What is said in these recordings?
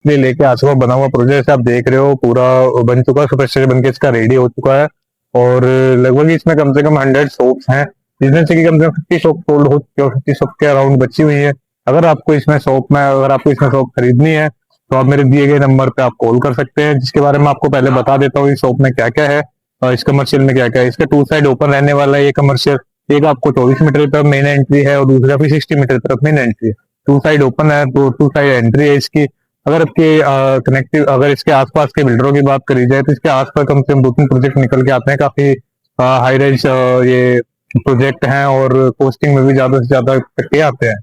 लिए लेके आ चुका बना हुआ प्रोजेक्ट। जैसे आप देख रहे हो पूरा बन चुका है, सुपर स्ट्रक्चर बन के इसका रेडी हो चुका है। और लगभग इसमें कम से कम 100 शॉप्स हैं, जिसमें से कि कम से कम 50 शॉप सोल्ड हो चुकी है और 50 शॉप के अराउंड बची हुई है। अगर आपको इसमें शॉप खरीदनी है तो आप मेरे दिए गए नंबर पे आप कॉल कर सकते हैं, जिसके बारे में आपको पहले बता देता हूँ इस शॉप में क्या क्या है और इस कमर्शियल में क्या क्या है। इसका 2 साइड ओपन रहने वाला है ये कमर्शियल। एक आपको 24 मीटर की तरफ मेन एंट्री है और दूसरा भी 60 मीटर की तरफ मेन एंट्री है। 2 साइड ओपन है तो 2 साइड एंट्री है इसकी। अगर इसके आसपास के बिल्डरों की बात करी जाए तो इसके आसपास कम से कम 2-3 प्रोजेक्ट निकल के आते हैं। काफी हाई रेंज ये प्रोजेक्ट हैं और कॉस्टिंग में भी ज्यादा से ज्यादा इकट्ठे आते हैं।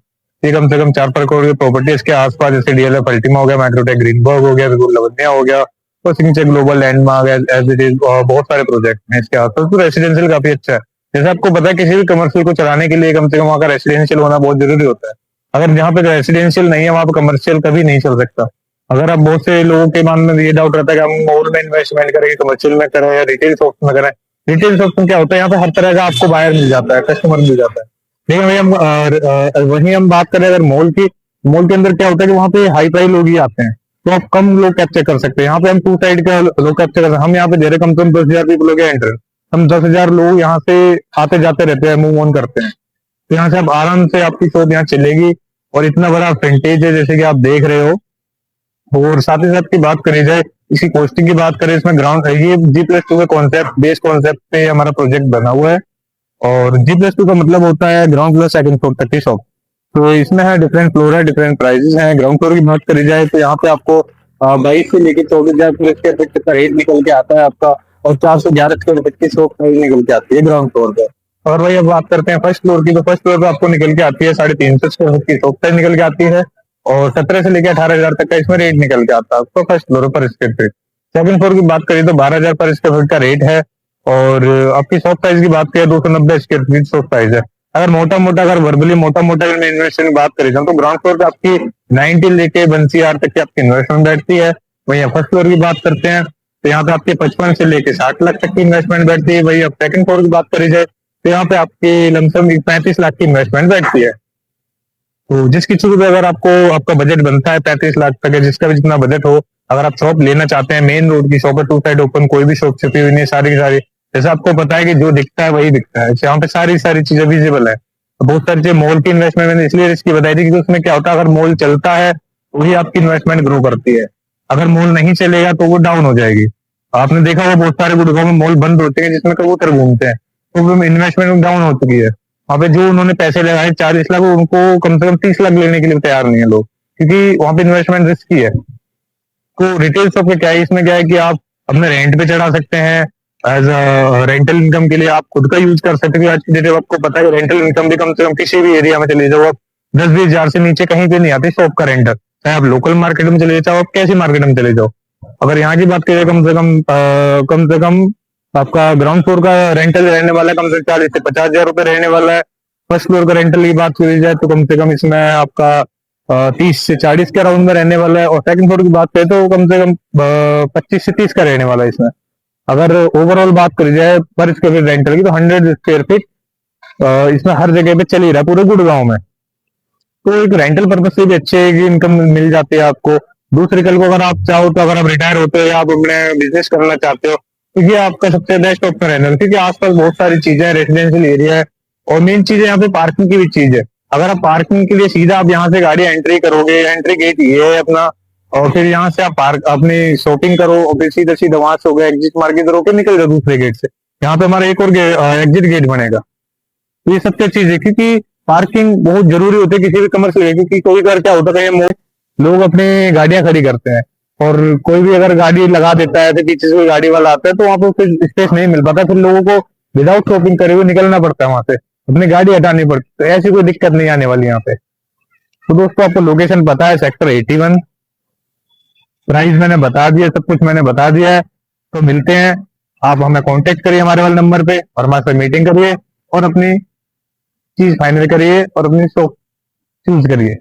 ये कम से कम 4 करोड़ की प्रॉपर्टी इसके आसपास, जैसे डीएलएफ अल्टीमा हो गया, मैक्रोटेक ग्रीनबर्ग हो गया, विपुल लवन्या हो गया और signature global landmark as it is. बहुत सारे प्रोजेक्ट हैं इसके आसपास। तो रेसिडेंशियल काफी अच्छा है। जैसे आपको पता है किसी भी कमर्शियल को चलाने के लिए कम से कम वहाँ का रेसिडेंशियल होना बहुत जरूरी होता है। अगर जहाँ पे रेसिडेंशियल नहीं है वहाँ पे कमर्शियल कभी नहीं चल सकता। अगर आप बहुत से लोगों के मन में ये डाउट रहता है कि हम मॉल में इन्वेस्टमेंट करें, कमर्शियल में करें या रिटेल शॉप में करें। रिटेल शॉप में क्या होता है, यहाँ पे हर तरह का आपको बायर मिल जाता है, कस्टमर मिल जाता है। लेकिन वहीं हम बात करें अगर मॉल की, मॉल के अंदर क्या होता है कि वहाँ पे हाई प्राइस लोग ही आते हैं, तो आप कम लोग कैप्चर कर सकते हैं। यहाँ पे हम 2 साइड के लोग कैप्चर कर सकते हैं। हम यहाँ पे दे रहे कम से कम 10,000 पीपल हो गया एंटर। हम 10,000 लोग यहाँ से आते जाते रहते हैं, मूव ऑन करते हैं। तो यहाँ से आप आराम से आपकी शॉप यहाँ चलेगी और इतना बड़ा फ्रंटेज है जैसे कि आप देख रहे हो। और साथ ही साथ की बात करी जाए, इसकी कॉस्टिंग की बात करें, इसमें ग्राउंड ये G+2 का कॉन्सेप्ट बेस कॉन्सेप्ट पे हमारा प्रोजेक्ट बना हुआ है। और G+2 का मतलब होता है ग्राउंड फ्लोर सेकंड फ्लोर तक की शॉप। तो इसमें है डिफरेंट फ्लोर है, डिफरेंट प्राइसेस हैं। ग्राउंड फ्लोर की बात करी जाए तो यहाँ पे आपको 22 से लेकर 24,000 स्क्वायर फीट का रेट निकल के आता है आपका, और 411 स्क्वायर फीट की शॉप प्राइस निकल के आती है ग्राउंड फ्लोर पे। और वही अब बात करते हैं फर्स्ट फ्लोर की, तो फर्स्ट फ्लोर पे आपको निकल के आती है 350 स्क्वायर फीट की शॉप प्राइस निकल के आती है और 17 से लेकर 18,000 तक का इसमें रेट निकल के आता है आपको फर्स्ट फ्लोर पर स्क्वायर फीट। सेकंड फ्लोर की बात करें तो 12,000 पर स्क्वायर फीट का रेट है और आपकी शॉप प्राइस की बात करें 290 स्क्वायर फीट शॉप प्राइस है। अगर वर्बली मोटा मोटा इन्वेस्टमेंट की बात करें तो ग्राउंड फ्लोर पे आपकी 90 लेके 1 CR तक की आपकी इन्वेस्टमेंट बैठती है। वहीं फर्स्ट फ्लोर की बात करते हैं तो यहाँ पे आपके 55 से लेके 60 लाख तक की इन्वेस्टमेंट बैठती है। वही अब सेकंड फ्लोर की बात करी जाए तो यहाँ पे आपकी लमसम 35 लाख की इन्वेस्टमेंट बैठती है। तो जिसकी शुरू अगर आपको आपका बजट बनता है 35 लाख तक है, जिसका भी जितना बजट हो, अगर आप शॉप लेना चाहते हैं, मेन रोड की शॉप है, 2 साइड ओपन, कोई भी शॉप छुपी हुई नहीं, सारी की सारी। जैसे आपको पता है कि जो दिखता है वही दिखता है, यहाँ पे सारी सारी चीजें विजिबल है। बहुत सारी चीजें मॉल की इन्वेस्टमेंट मैंने इसलिए इसकी बताई थी क्योंकि उसमें क्या होता है, अगर मॉल चलता है वही आपकी इन्वेस्टमेंट ग्रो करती है। अगर मॉल नहीं चलेगा तो वो डाउन हो जाएगी। आपने देखा होगा बहुत सारे गुड़गांव में मॉल बंद होते हैं जिसमें कबूतर घूमते हैं, तो इन्वेस्टमेंट डाउन हो चुकी है। वहां पे जो उन्होंने पैसे लगाए 40 लाख, उनको कम से कम 30 लाख लेने के लिए तैयार नहीं है लोग, क्योंकि वहां पे इन्वेस्टमेंट रिस्की है। तो रिटेल शॉप में क्या है, इसमें क्या है कि आप अपने रेंट पे चढ़ा सकते हैं, एज रेंटल इनकम के लिए आप खुद का यूज कर सकते हैं। आज की डेट में आपको पता है रेंटल इनकम भी कम से कम किसी भी एरिया में चले जाओ आप 10-20 हजार से नीचे कहीं पे नहीं आती शॉप का रेंटल। चाहे आप लोकल मार्केट में चले जाओ, आप कैसी मार्केट में चले जाओ। अगर यहाँ की बात करें कम से कम आपका ग्राउंड फ्लोर का रेंटल रहने वाला है कम से कम 40 से 50 हजार रुपए रहने वाला है। फर्स्ट फ्लोर का रेंटल की बात करी जाए तो कम से कम इसमें आपका 30 से 40 के अराउंड में रहने वाला है। और सेकंड फ्लोर की बात करें तो कम से कम 25 से 30 का रहने वाला है इसमें। अगर ओवरऑल बात करी जाए पर स्क्वायर फीट रेंटल की तो 100 स्क्वायर फीट इसमें हर जगह पे चल ही रहा है पूरे गुड़गांव में। तो एक रेंटल पर्पज से भी अच्छे इनकम मिल जाती है आपको। दूसरे कल को अगर आप चाहो तो अगर आप रिटायर होते हो या आप अपने बिजनेस करना चाहते हो तो ये आपका सबसे बेस्ट ऑप्शन रहना है, क्योंकि आसपास बहुत सारी चीजें हैं, रेसिडेंशियल एरिया है और मेन चीज है यहाँ पे पार्किंग की भी चीज है। अगर आप पार्किंग के लिए सीधा आप यहाँ से गाड़ी एंट्री करोगे, एंट्री गेट ये है अपना, और फिर यहाँ से आप पार्क अपनी शॉपिंग करो और फिर सीधा सीधा वहां से हो गया एग्जिट मार के इधर होकर निकल जाओ दूसरे गेट से। यहाँ पे हमारा एक और एग्जिट गेट बनेगा। तो ये सबसे चीज है, क्योंकि पार्किंग बहुत जरूरी होती है किसी भी कमर्शियल एरिया, क्योंकि कोई बार क्या होता है लोग अपनी गाड़ियां खड़ी करते हैं और कोई भी अगर गाड़ी लगा देता है तो पीछे से कोई गाड़ी वाला आता है तो वहां पर स्पेस नहीं मिल पाता, फिर लोगों को विदाउट शॉपिंग करे हुए निकलना पड़ता है वहां से, अपनी गाड़ी हटानी पड़ती है। तो ऐसी कोई दिक्कत नहीं आने वाली यहाँ पे। तो दोस्तों आपको लोकेशन पता है, सेक्टर 81। प्राइस मैंने बता दिया, सब कुछ मैंने बता दिया है। तो मिलते हैं, आप हमें कांटेक्ट करिए हमारे वाले नंबर पे और हमारे साथ मीटिंग करिए और अपनी चीज फाइनल करिए और अपनी शॉप चूज करिए।